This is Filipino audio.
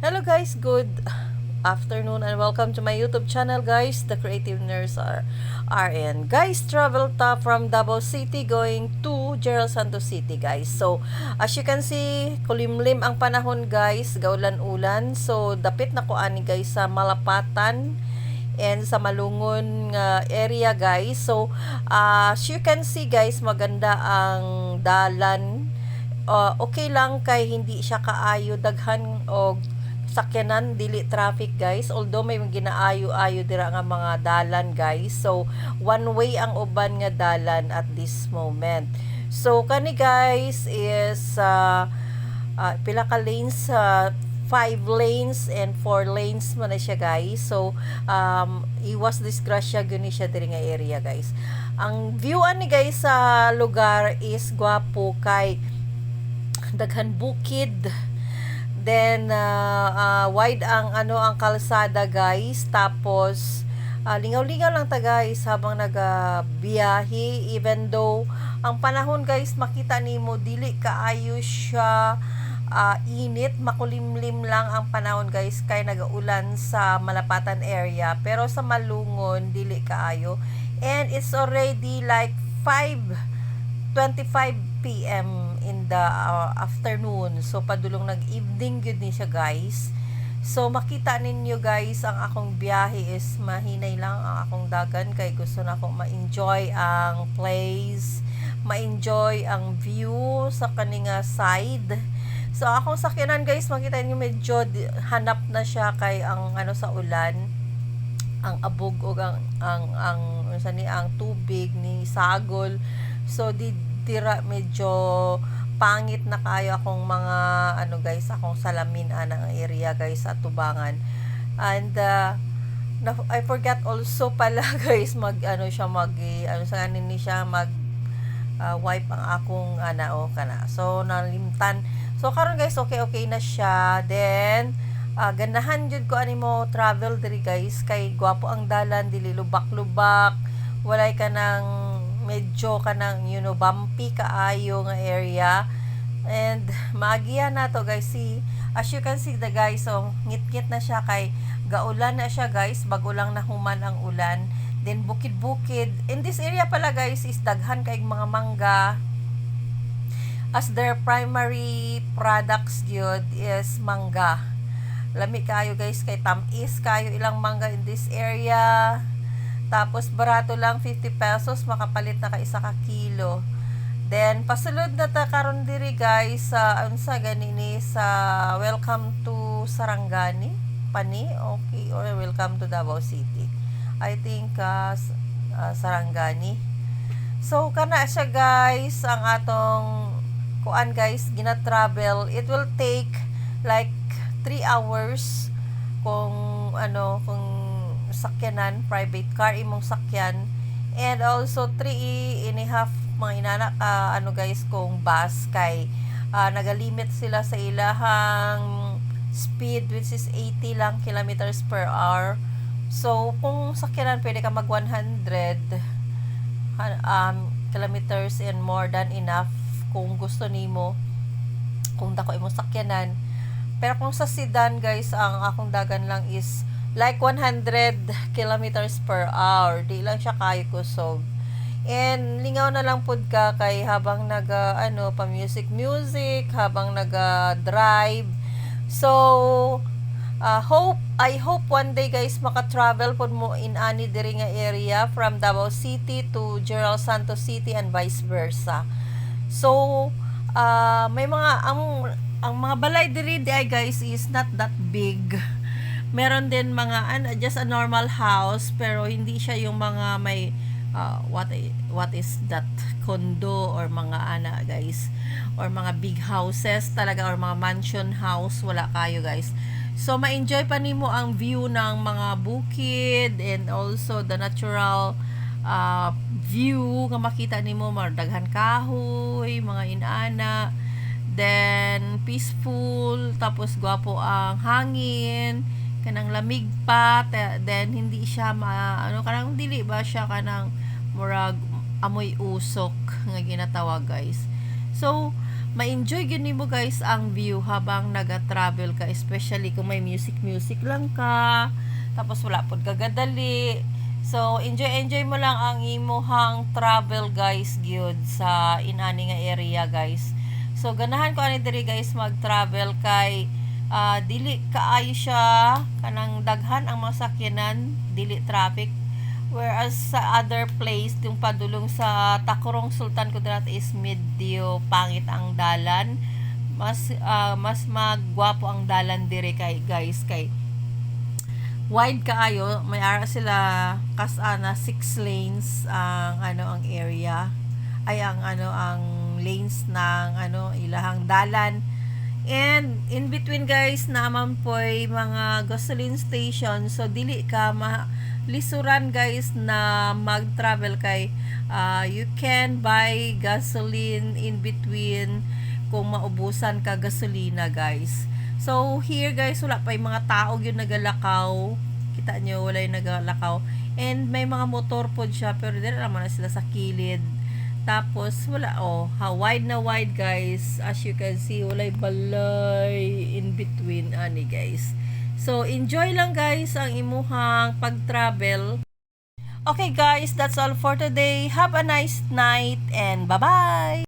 Hello guys, good afternoon and welcome to my YouTube channel guys, The Creative Nurse RN. Guys, travel ta from Davao City going to General Santos City guys. So, as you can see, kulimlim ang panahon guys, gaulan-ulan. So, dapit na ko ani guys sa Malapatan and sa Malungon area guys. So, as you can see guys, maganda ang dalan. Okay lang kay hindi siya kaayo daghan og sakyanan dili traffic guys, although may ginaayo-ayo dira nga mga dalan guys. So one way ang uban nga dalan at this moment. So kani guys is pila ka lanes, 5 lanes and 4 lanes man na siya guys. So iwas disgrasya guni siya diri nga area guys. Ang view ani guys sa lugar is gwapo kay daghan bukid, then wide ang ang kalsada guys, tapos lingaw-lingaw lang ta guys habang nagabiyahe, even though ang panahon guys makita nimo dili kaayo siya init, makulimlim lang ang panahon guys kay nagaulan sa Malapatan area, pero sa Malungon dili kaayo, and it's already like 5:25 PM in the afternoon. So padulong nag-evening gyud ni siya guys. So makita ninyo guys, ang akong biyahe is mahinay lang ang akong dagan kay gusto na akong ma-enjoy ang place, ma-enjoy ang view sa kaninga side. So akong sakyanan guys, makita niyo medyo hanap na siya kay ang sa ulan, ang abog o ang tubig ni sagol. So tira medyo pangit na kayo akong mga guys, akong salamin ng area guys sa tubangan. And I forgot also pala guys mag wipe ang akong kana. So nalimtan. So karon guys, okay na siya. Then ganahan jud ko animo travel diri guys kay gwapo ang dalan, dili lubak-lubak, walay ka ng medyo kanang bumpy kaayo nga area, and maagiya na to guys. As you can see the guys, so ngit-ngit na siya kay gaulan na siya guys, bago lang nahuman ang ulan. Then bukid-bukid in this area pala guys is daghan kay mga mangga, as their primary products gyud is mangga. Lami kayo guys kay tamis kayo ilang mangga in this area. Tapos barato lang, 50 pesos makapalit na ka isa ka kilo. Then pasulod na ta karon diri guys sa unsa gani ni sa welcome to Sarangani pani, okay, or welcome to Davao City, I think Sarangani. So kana siya guys ang atong kuan guys, gina travel. It will take like 3 hours kung sakyanan, private car imong sakyan, and also 3.5 mga inana ka guys kung bus kay nagalimit sila sa ilahang speed, which is 80 lang kilometers per hour. So kung sakyanan pwede ka mag 100 kilometers and more than enough kung gusto nimo, kung dako imong sakyanan. Pero kung sa sedan guys, ang akong dagan lang is like 100 kilometers per hour. Di lang siya kayo kusog. And lingaw na lang pud ka kay habang pa music habang drive. So I hope one day guys maka-travel pud mo in ani diri nga area from Davao City to General Santos City and vice versa. So may mga ang mga balay diri guys is not that big. Meron din mga just a normal house, pero hindi siya yung mga may what is that, condo or mga guys, or mga big houses talaga, or mga mansion house, wala kayo guys. So ma-enjoy pa nimo ang view ng mga bukid, and also the natural view nga makita nimo, mardaghan kahoy, mga inana, then peaceful, tapos gwapo ang hangin, kanang lamig pa, then hindi siya kanang dili ba siya kanang murag amoy usok nga ginatawag guys. So ma-enjoy gyud mo guys ang view habang naga-travel ka, especially kung may music lang ka, tapos wala pod kagadali. So enjoy mo lang ang imuhang travel guys gyud sa inani nga area guys. So ganahan ko ani diri guys mag-travel kay dili kaayo siya kanang daghan ang mga sakyanan, dili traffic. Whereas sa other place, yung padulong sa Tacorong Sultan Kudarat is medyo pangit ang dalan. Mas magwapo ang dalan dire kay guys kay wide kaayo, may ara sila kasana 6 lanes ang ang area ay ang lanes ng ilahang dalan. And in between guys naman po'y mga gasoline station, so dili ka lisuran guys na mag-travel kay you can buy gasoline in between kung maubusan ka gasolina guys. So here guys wala pa yung mga tao yun nagalakaw, kita nyo wala yung nagalakaw, and may mga motor po siya pero dili naman na sila sa kilid. Tapos wala wide na wide guys, as you can see wala balay in between ani guys. So enjoy lang guys ang imuhang pag-travel. Okay guys, that's all for today. Have a nice night and bye bye.